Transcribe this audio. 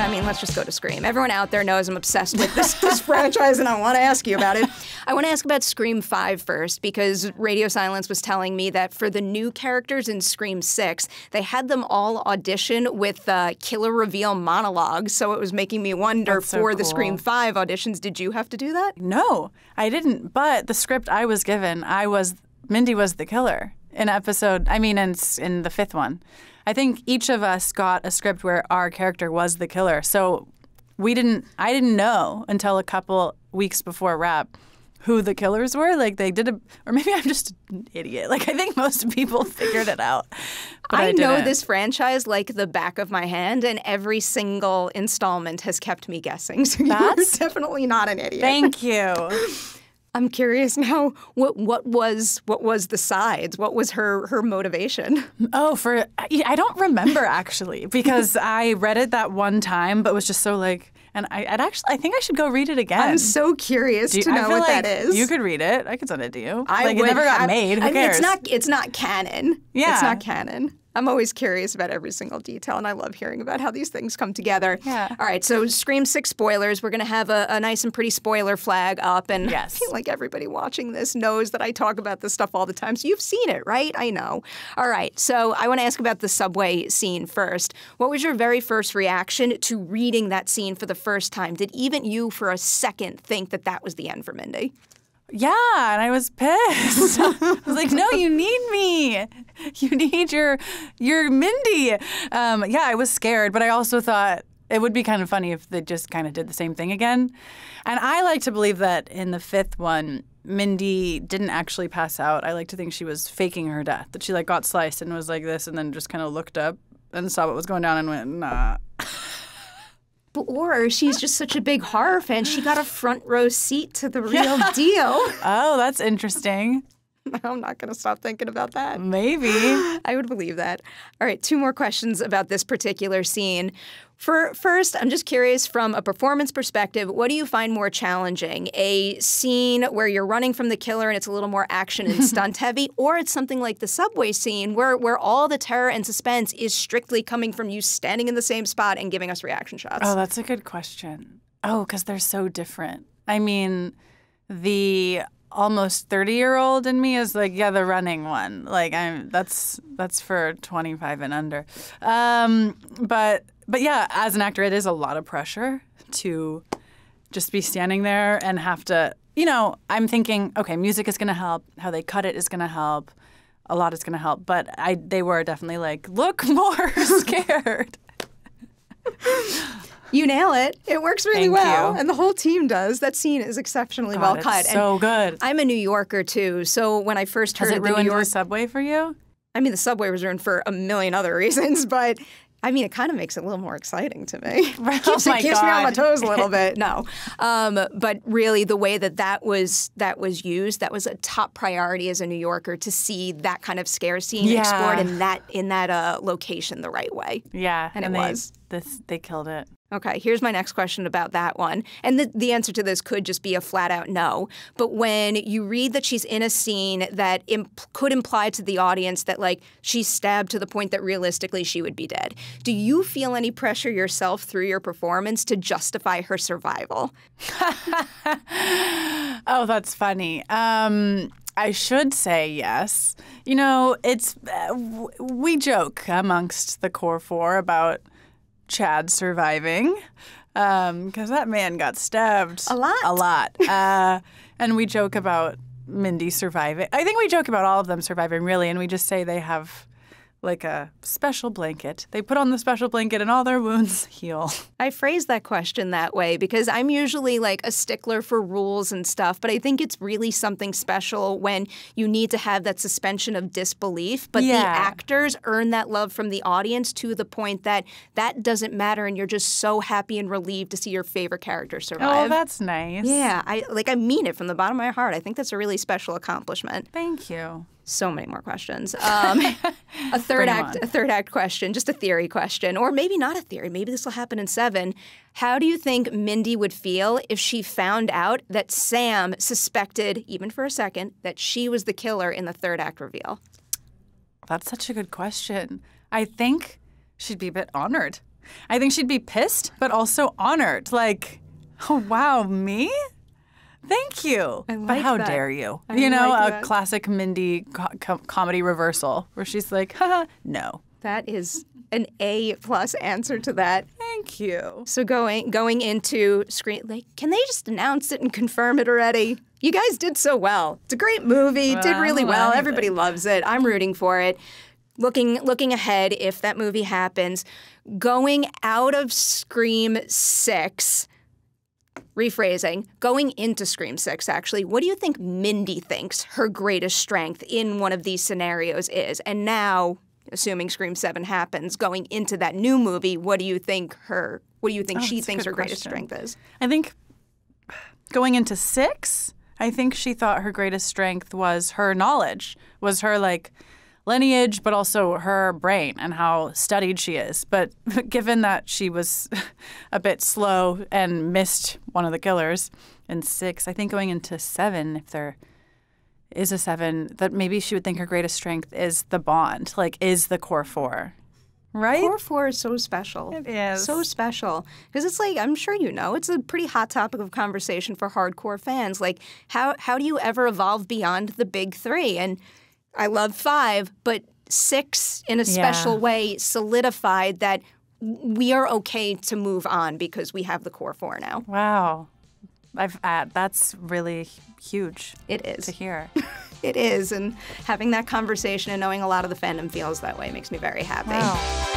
I mean, let's just go to Scream. Everyone out there knows I'm obsessed with this franchise, and I want to ask you about it. I want to ask about Scream 5 first, because Radio Silence was telling me that for the new characters in Scream 6, they had them all audition with killer reveal monologues, so it was making me wonder, for the Scream 5 auditions, did you have to do that? No, I didn't, but the script I was given, Mindy was the killer in in the fifth one. I think each of us got a script where our character was the killer. So I didn't know until a couple weeks before wrap who the killers were. Like or maybe I'm just an idiot. Like I think most people figured it out. But I know this franchise like the back of my hand, and every single installment has kept me guessing. So you're definitely not an idiot. Thank you. I'm curious now, what was the sides? What was her motivation? Oh, I don't remember actually, because I read it that one time, but was just so like, and I think I should go read it again. I'm so curious to know what that is. You could read it. I could send it to you. It never got made. Who cares? It's not canon. Yeah. It's not canon. I'm always curious about every single detail, and I love hearing about how these things come together. Yeah. All right, so Scream 6 spoilers. We're going to have a nice and pretty spoiler flag up, and yes. I feel like everybody watching this knows that I talk about this stuff all the time, so you've seen it, right? I know. All right, so I want to ask about the subway scene first. What was your very first reaction to reading that scene for the first time? Did even you, for a second, think that was the end for Mindy? Yeah, and I was pissed. I was like, no, you need me. You need your Mindy. I was scared, but I also thought it would be kind of funny if they just kind of did the same thing again. And I like to believe that in the fifth one, Mindy didn't actually pass out. I like to think she was faking her death, that she got sliced and was like this and then just kind of looked up and saw what was going down and went, nah. Or she's just such a big horror fan, she got a front row seat to the real deal. Oh, that's interesting. I'm not going to stop thinking about that. Maybe. I would believe that. All right, 2 more questions about this particular scene. First, I'm just curious, from a performance perspective, what do you find more challenging? A scene where you're running from the killer and it's a little more action and stunt heavy, or it's something like the subway scene where all the terror and suspense is strictly coming from you standing in the same spot and giving us reaction shots? Oh, that's a good question. Oh, because they're so different. I mean, the almost 30-year-old in me is like, yeah, the running one. Like that's for 25 and under. But yeah, as an actor, it is a lot of pressure to just be standing there and have to, I'm thinking, okay, music is going to help. How they cut it is going to help. A lot is going to help. But they were definitely like, look more scared. You nail it. It works really Thank well. you. And the whole team does. That scene is exceptionally well cut. It's so good. I'm a New Yorker, too. So when I first heard Has it of the ruined New York the subway for you? I mean, the subway was ruined for a million other reasons, but I mean, it kind of makes it a little more exciting to me. Keeps me on my toes a little bit. No, but really, the way that was used, that was a top priority as a New Yorker, to see that kind of scare scene explored in that location the right way. Yeah, and they killed it. Okay, here's my next question about that one. And the answer to this could just be a flat-out no. But when you read that she's in a scene that could imply to the audience that, she's stabbed to the point that realistically she would be dead, do you feel any pressure yourself through your performance to justify her survival? Oh, that's funny. I should say yes. It's we joke amongst the core 4 about Chad surviving, because that man got stabbed a lot. And we joke about Mindy surviving. I think we joke about all of them surviving, really, and we just say they have a special blanket. They put on the special blanket and all their wounds heal. I phrase that question that way because I'm usually a stickler for rules and stuff, but I think it's really something special when you need to have that suspension of disbelief, but the actors earn that love from the audience to the point that doesn't matter and you're just so happy and relieved to see your favorite character survive. Oh, that's nice. Yeah, I mean it from the bottom of my heart. I think that's a really special accomplishment. Thank you. So many more questions. A third act question, just a theory question, or maybe not a theory. Maybe this will happen in 7. How do you think Mindy would feel if she found out that Sam suspected, even for a second, that she was the killer in the third act reveal? That's such a good question. I think she'd be a bit honored. I think she'd be pissed, but also honored. Like, oh, wow, me? Thank you. I like but how that. dare you? I You know, like a that. classic Mindy comedy reversal where she's like, haha, no. That is an A+ answer to that. Thank you. So going into screen, like, can they just announce it and confirm it already? You guys did so well. It's a great movie. Did really well. anything. Everybody loves it. I'm rooting for it. Looking ahead, if that movie happens, going out of Scream 6, rephrasing, going into Scream 6, actually, what do you think Mindy thinks her greatest strength in one of these scenarios is? And now, assuming Scream 7 happens, going into that new movie, what do you think she thinks her greatest strength is? I think going into 6, I think she thought her greatest strength was her knowledge, was her like lineage, but also her brain and how studied she is. But given that she was a bit slow and missed one of the killers in 6, I think going into 7, if there is a 7, that maybe she would think her greatest strength is the bond, like is the core 4. Right? Core 4 is so special. It is. So special. Because it's like, I'm sure you know, it's a pretty hot topic of conversation for hardcore fans. Like, how do you ever evolve beyond the big 3? And I love 5, but 6 in a special way solidified that we are okay to move on because we have the core 4 now. Wow. That's really huge. It is. To hear. It is. And having that conversation and knowing a lot of the fandom feels that way makes me very happy. Wow.